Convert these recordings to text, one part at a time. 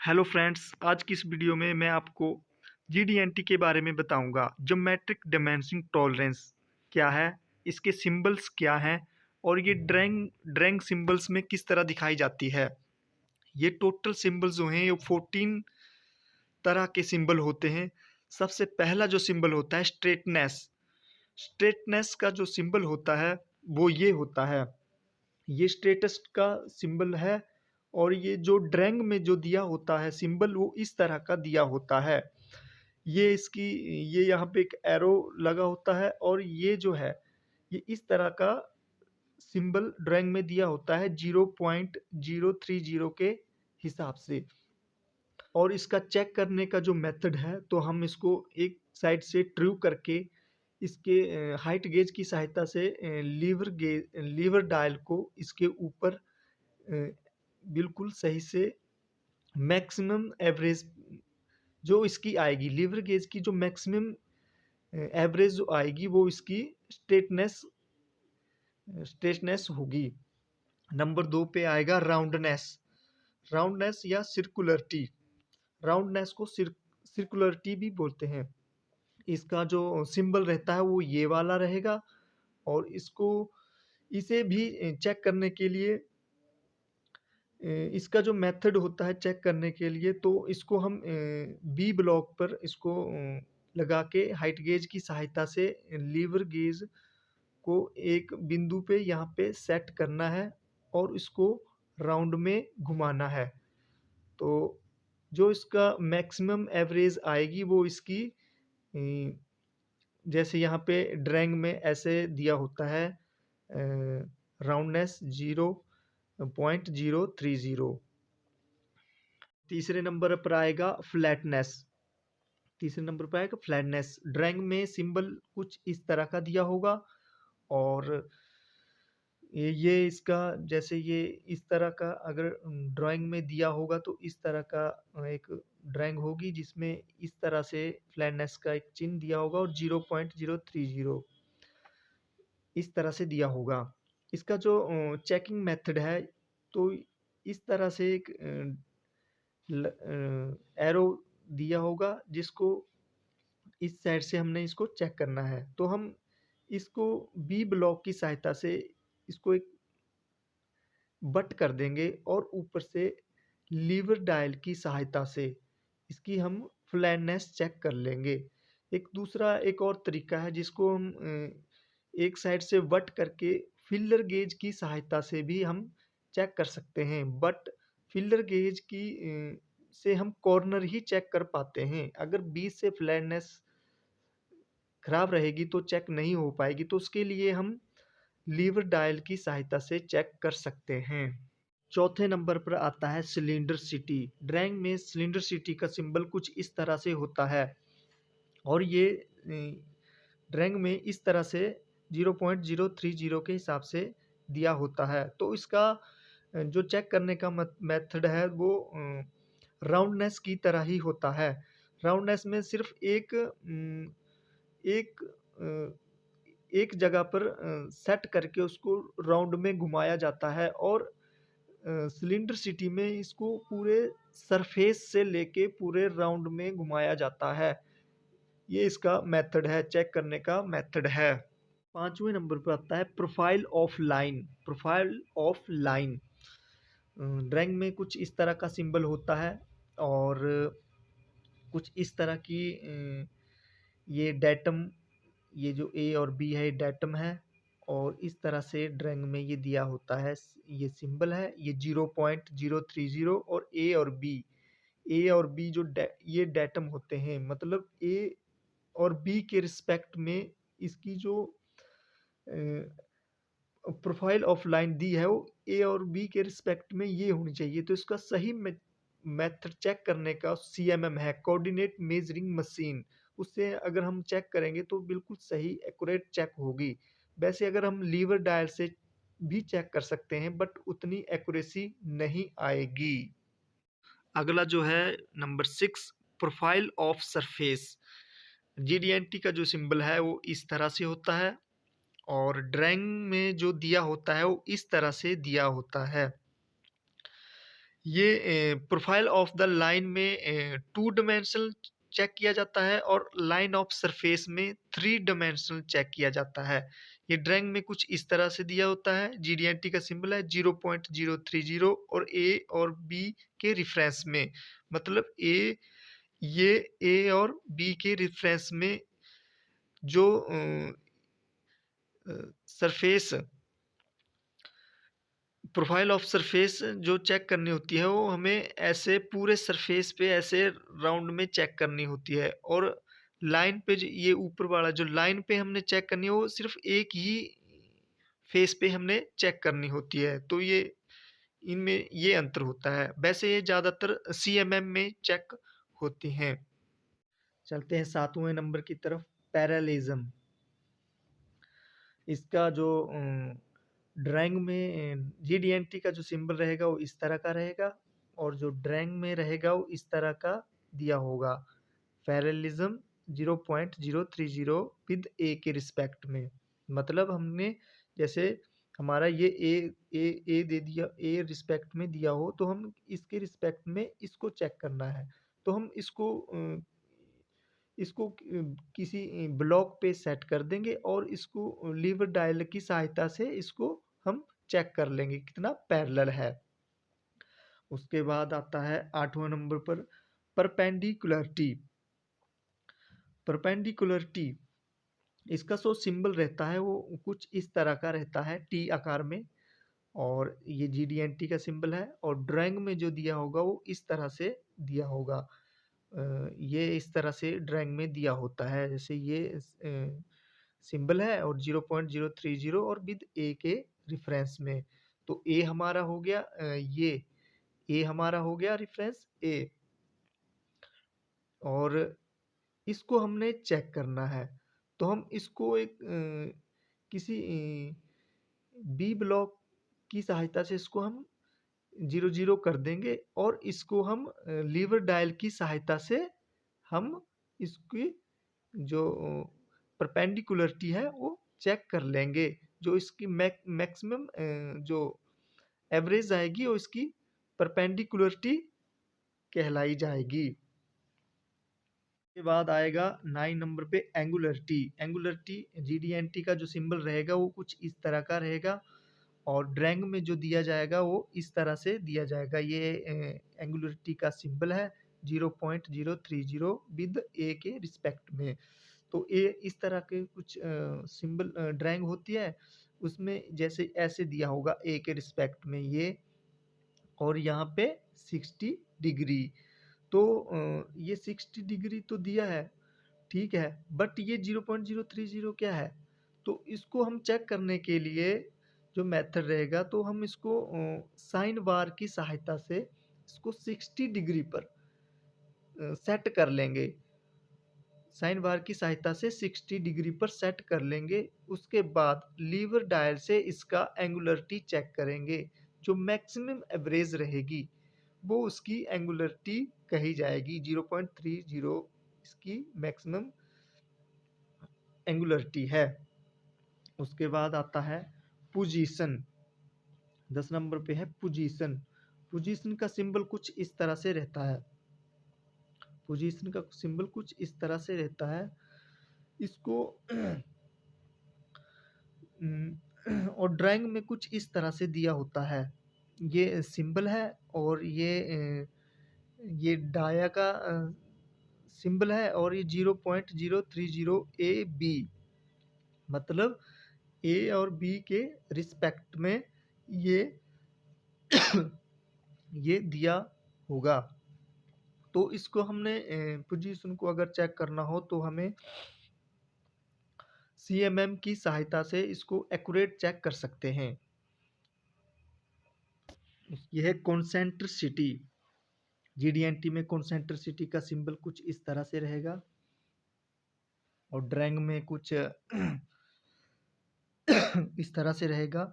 Hello friends, आज की इस वीडियो में मैं आपको जीडीएनटी के बारे में बताऊंगा। ज्योमेट्रिक डायमेंशनिंग टॉलरेंस क्या है, इसके सिंबल्स क्या हैं और ये ड्राइंग ड्राइंग सिंबल्स में किस तरह दिखाई जाती है। ये टोटल सिंबल्स जो हैं ये 14 तरह के सिंबल होते हैं। सबसे पहला जो सिंबल होता है स्ट्रेटनेस। स्ट्रेटनेस का जो सिंबल होता है वो ये होता है, ये स्ट्रेटस का सिंबल है। और ये जो ड्राइंग में जो दिया होता है सिंबल वो इस तरह का दिया होता है। ये इसकी ये यहाँ पे एक एरो लगा होता है और ये जो है ये इस तरह का सिंबल ड्राइंग में दिया होता है 0.030 के हिसाब से। और इसका चेक करने का जो मेथड है तो हम इसको एक साइड से ट्रू करके इसके हाइट गेज की सहायता से लीवर डायल को इसके ऊपर बिल्कुल सही से मैक्सिमम एवरेज जो इसकी आएगी, लीवर गेज की जो मैक्सिमम एवरेज जो आएगी वो इसकी स्ट्रेटनेस होगी। नंबर 2 पे आएगा राउंडनेस। राउंडनेस या सर्कुलरिटी। राउंडनेस को सर्कुलरिटी भी बोलते हैं। इसका जो सिंबल रहता है वो ये वाला रहेगा। और इसे भी चेक करने के लिए इसका जो मेथड होता है चेक करने के लिए तो इसको हम बी ब्लॉक पर इसको लगा के हाइट गेज की सहायता से लीवर गेज को एक बिंदु पे यहाँ पे सेट करना है और इसको राउंड में घुमाना है। तो जो इसका मैक्सिमम एवरेज आएगी वो इसकी जैसे यहाँ पे ड्राइंग में ऐसे दिया होता है राउंडनेस 0.030। तीसरे नंबर पर आएगा फ्लैटनेस। तीसरे नंबर पर आएगा फ्लैटनेस। ड्राइंग में सिंबल कुछ इस तरह का दिया होगा और ये इसका जैसे ये इस तरह का अगर ड्राइंग में दिया होगा तो इस तरह का एक ड्राइंग होगी जिसमें इस तरह से फ्लैटनेस का एक चिन्ह दिया होगा और 0.030 इस तरह से दिया होगा। इसका जो चेकिंग मेथड है तो इस तरह से एक एरो दिया होगा जिसको इस साइड से हमने इसको चेक करना है। तो हम इसको बी ब्लॉक की सहायता से इसको एक बट कर देंगे और ऊपर से लीवर डायल की सहायता से इसकी हम फ्लैटनेस चेक कर लेंगे। एक और तरीका है जिसको हम एक साइड से वट करके फिलर गेज की सहायता से भी हम चेक कर सकते हैं। बट फिलर गेज की से हम कॉर्नर ही चेक कर पाते हैं। अगर बीच से फ्लैटनेस खराब रहेगी तो चेक नहीं हो पाएगी, तो उसके लिए हम लीवर डायल की सहायता से चेक कर सकते हैं। चौथे नंबर पर आता है सिलेंडर सिटी। ड्राइंग में सिलेंडर सिटी का सिंबल कुछ इस तरह से होता है और ये ड्राइंग में इस तरह से 0.030 के हिसाब से दिया होता है। तो इसका जो चेक करने का मेथड है वो राउंडनेस की तरह ही होता है। राउंडनेस में सिर्फ एक एक जगह पर सेट करके उसको राउंड में घुमाया जाता है और सिलेंडर सिटी में इसको पूरे सरफेस से लेके पूरे राउंड में घुमाया जाता है। ये इसका मेथड है, चेक करने का मेथड है। पांचवें नंबर पर आता है profile of line. Profile of line drawing में कुछ इस तरह का सिंबल होता है और कुछ इस तरह की ये डेटम, ये जो ए और बी है डेटम है और इस तरह से ड्राइंग में ये दिया होता है। ये सिंबल है, ये 0.030 और ए और बी जो ये डेटम होते हैं, मतलब ए और बी के रिस्पेक्ट में इसकी जो प्रोफाइल ऑफ लाइन दी है वो ए और बी के रिस्पेक्ट में ये होनी चाहिए। तो इसका सही मेथड चेक करने का CMM है, कोऑर्डिनेट मेजरिंग मशीन। उससे अगर हम चेक करेंगे तो बिल्कुल सही एक्यूरेट चेक होगी। वैसे अगर हम लीवर डायल से भी चेक कर सकते हैं बट उतनी एक्यूरेसी नहीं आएगी। अगला जो है number 6, profile of surface. GDNT का जो सिंबल है वो इस तरह से होता है और ड्राइंग में जो दिया होता है वो इस तरह से दिया होता है। ये प्रोफाइल ऑफ द लाइन में 2 डायमेंशनल चेक किया जाता है और लाइन ऑफ सरफेस में 3 डायमेंशनल चेक किया जाता है। ये ड्राइंग में कुछ इस तरह से दिया होता है, जीडीएनटी का सिंबल है 0.030 और ए और बी के रेफरेंस में, मतलब ये ए और बी के रेफरेंस में जो सरफेस प्रोफाइल ऑफ सरफेस जो चेक करनी होती है वो हमें ऐसे पूरे सरफेस पे ऐसे राउंड में चेक करनी होती है, और लाइन पे ये ऊपर वाला जो लाइन पे हमने चेक करनी है वो सिर्फ एक ही फेस पे हमने चेक करनी होती है। तो ये इनमें ये अंतर होता है। वैसे ये ज़्यादातर सीएमएम में चेक होती हैं। चलते हैं 7वें नंबर की तरफ, पैरेललिज्म। इसका जो ड्राइंग में जीडीएनटी का जो सिंबल रहेगा वो इस तरह का रहेगा, और जो ड्राइंग में रहेगा वो इस तरह का दिया होगा, पैरेललिज्म 0.030 विद ए के रिस्पेक्ट में। मतलब हमने जैसे हमारा ये ए दे दिया, ए रिस्पेक्ट में दिया हो तो हम इसके रिस्पेक्ट में इसको चेक करना है। तो हम इसको किसी ब्लॉक पे सेट कर देंगे और इसको लीवर डायल की सहायता से इसको हम चेक कर लेंगे कितना पैरेलल है। उसके बाद आता है 8वें नंबर पर परपेंडिकुलरिटी। परपेंडिकुलरिटी इसका जो सिंबल रहता है वो कुछ इस तरह का रहता है, टी आकार में, और ये जीडीएनटी का सिंबल है, और ड्राइंग में जो दिया होगा वो इस तरह से दिया होगा। ये इस तरह से ड्राइंग में दिया होता है, जैसे ये सिंबल है और 0.030 और विद ए के रेफरेंस में। तो ए हमारा हो गया ये ए हमारा हो गया रेफरेंस ए, और इसको हमने चेक करना है। तो हम इसको एक किसी बी ब्लॉक की सहायता से इसको हम 0 0 कर देंगे, और इसको हम लीवर डायल की सहायता से हम इसकी जो परपेंडिकुलरिटी है वो चेक कर लेंगे। जो इसकी मैक्सिमम जो एवरेज आएगी वो इसकी परपेंडिकुलरिटी कहलाई जाएगी। के बाद आएगा 9 नंबर पे एंगुलरिटी। एंगुलरिटी जीडीएनटी का जो सिंबल रहेगा वो कुछ इस तरह का रहेगा, और ड्राइंग में जो दिया जाएगा वो इस तरह से दिया जाएगा। ये एंगुलरिटी का सिंबल है 0.030 विद ए के रिस्पेक्ट में। तो ए इस तरह के कुछ सिंबल ड्राइंग होती है, उसमें जैसे ऐसे दिया होगा ए के रिस्पेक्ट में ये, और यहाँ पे 60 डिग्री। तो ये 60 डिग्री तो दिया है, ठीक है, बट ये 0.030 क्या है? तो इसको हम चेक करने के लिए जो मेथड रहेगा, तो हम इसको साइन बार की सहायता से इसको 60 डिग्री पर सेट कर लेंगे। साइन बार की सहायता से 60 डिग्री पर सेट कर लेंगे। उसके बाद लीवर डायल से इसका एंगुलरिटी चेक करेंगे। जो मैक्सिमम एवरेज रहेगी वो उसकी एंगुलरिटी कही जाएगी। 0.30 इसकी मैक्सिमम एंगुलरिटी है। उसके बाद आता है पोजीशन। 10 नंबर पे है पोजीशन। पोजीशन का सिंबल कुछ इस तरह से रहता है। पोजीशन का सिंबल कुछ इस तरह से रहता है। इसको और ड्राइंग में कुछ इस तरह से दिया होता है। ये सिंबल है, और ये डाया का सिंबल है, और ये 0.030 ए बी, मतलब ए और बी के रिस्पेक्ट में ये ये दिया होगा। तो इसको हमने पोजीशन को अगर चेक करना हो तो हमें सीएमएम की सहायता से इसको एक्यूरेट चेक कर सकते हैं। यह है कॉन्सेंट्रिसिटी। जीडीएनटी में कॉन्सेंट्रिसिटी का सिंबल कुछ इस तरह से रहेगा, और ड्राइंग में कुछ इस तरह से रहेगा।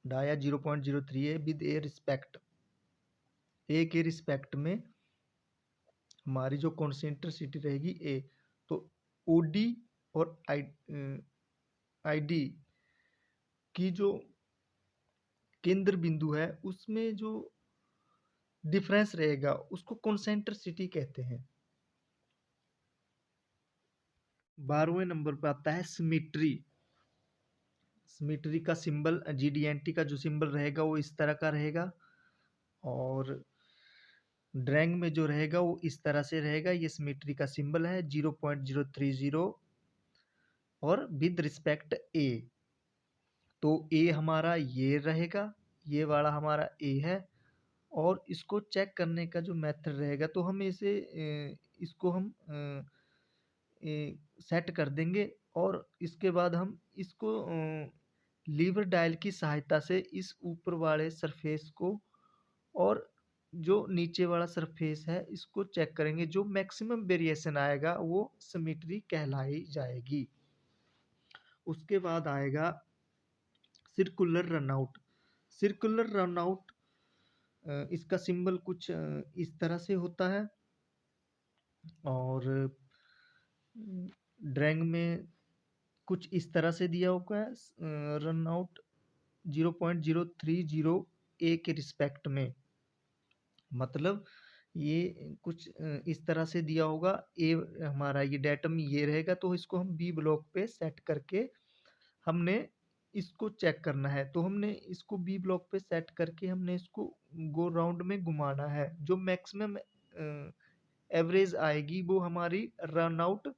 डाया 0.03 है विद ए रिस्पेक्ट, ए के रिस्पेक्ट में हमारी जो कॉन्सेंट्रिसिटी रहेगी ए। तो ओडी और आईडी की जो केंद्र बिंदु है उसमें जो डिफरेंस रहेगा उसको कॉन्सेंट्रिसिटी कहते हैं। 12वें नंबर पर आता है सिमेट्री। सिमेट्री का सिंबल GD&T का जो सिंबल रहेगा वो इस तरह का रहेगा, और ड्रैंग में जो रहेगा वो इस तरह से रहेगा। ये सिमेट्री का सिंबल है 0.030 और विद रिस्पेक्ट ए। तो ए हमारा ये रहेगा, ये वाला हमारा ए है। और इसको चेक करने का जो मेथड रहेगा, तो हम इसे इसको हम सेट कर देंगे, और इसके बाद हम इसको लीवर डायल की सहायता से इस ऊपर वाले सरफेस को और जो नीचे वाला सरफेस है इसको चेक करेंगे। जो मैक्सिमम वेरिएशन आएगा वो सिमेट्री कहलाई जाएगी। उसके बाद आएगा सर्कुलर रनआउट। सर्कुलर रनआउट इसका सिंबल कुछ इस तरह से होता है, और ड्रैंग में कुछ इस तरह से दिया होगा है रनआउट 0.030 ए के रिस्पेक्ट में। मतलब ये कुछ इस तरह से दिया होगा। ए हमारा ये डेटम ये रहेगा, तो इसको हम बी ब्लॉक पे सेट करके हमने इसको चेक करना है। तो हमने इसको बी ब्लॉक पे सेट करके हमने इसको गो राउंड में घुमाना है। जो मैक्सिमम एवरेज आएगी वो हमारी रन आउट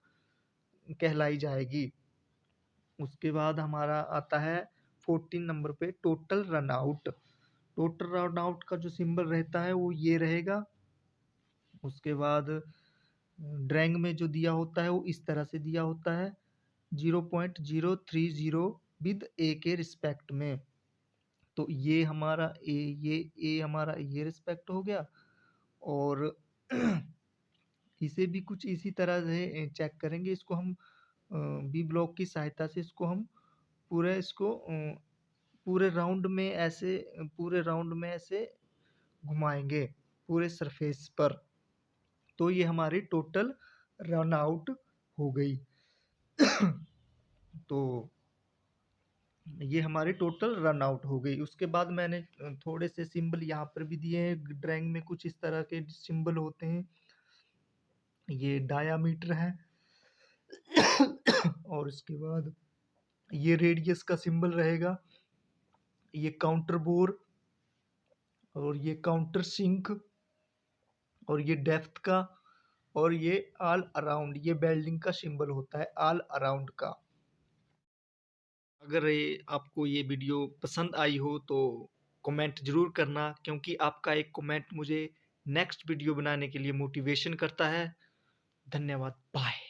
कहलाई जाएगी। उसके बाद हमारा आता है 14 नंबर पे total run out. Total run out का जो सिंबल रहता है वो ये रहेगा। उसके बाद ड्रैंग में जो दिया होता है वो इस तरह से दिया होता है 0.030 विद ए के रिस्पेक्ट में। तो ये हमारा ए हमारा ये रिस्पेक्ट हो गया। और इसे भी कुछ इसी तरह से चेक करेंगे। इसको हम बी ब्लॉक की सहायता से इसको हम पूरे राउंड में ऐसे घुमाएंगे पूरे सरफेस पर। तो ये हमारी टोटल रन आउट हो गई। तो ये हमारी टोटल रन आउट हो गई। उसके बाद मैंने थोड़े से सिंबल यहाँ पर भी दिए हैं। ड्राइंग में कुछ इस तरह के सिंबल होते हैं। ये डायामीटर है और इसके बाद ये रेडियस का सिंबल रहेगा, ये काउंटर बोर, और ये काउंटर सिंक, और ये डेप्थ का, और ये ऑल अराउंड, ये वेल्डिंग का सिंबल होता है ऑल अराउंड का। अगर आपको ये वीडियो पसंद आई हो तो कमेंट ज़रूर करना, क्योंकि आपका एक कमेंट मुझे नेक्स्ट वीडियो बनाने के लिए मोटिवेशन करता है। धन्यवाद, बाय।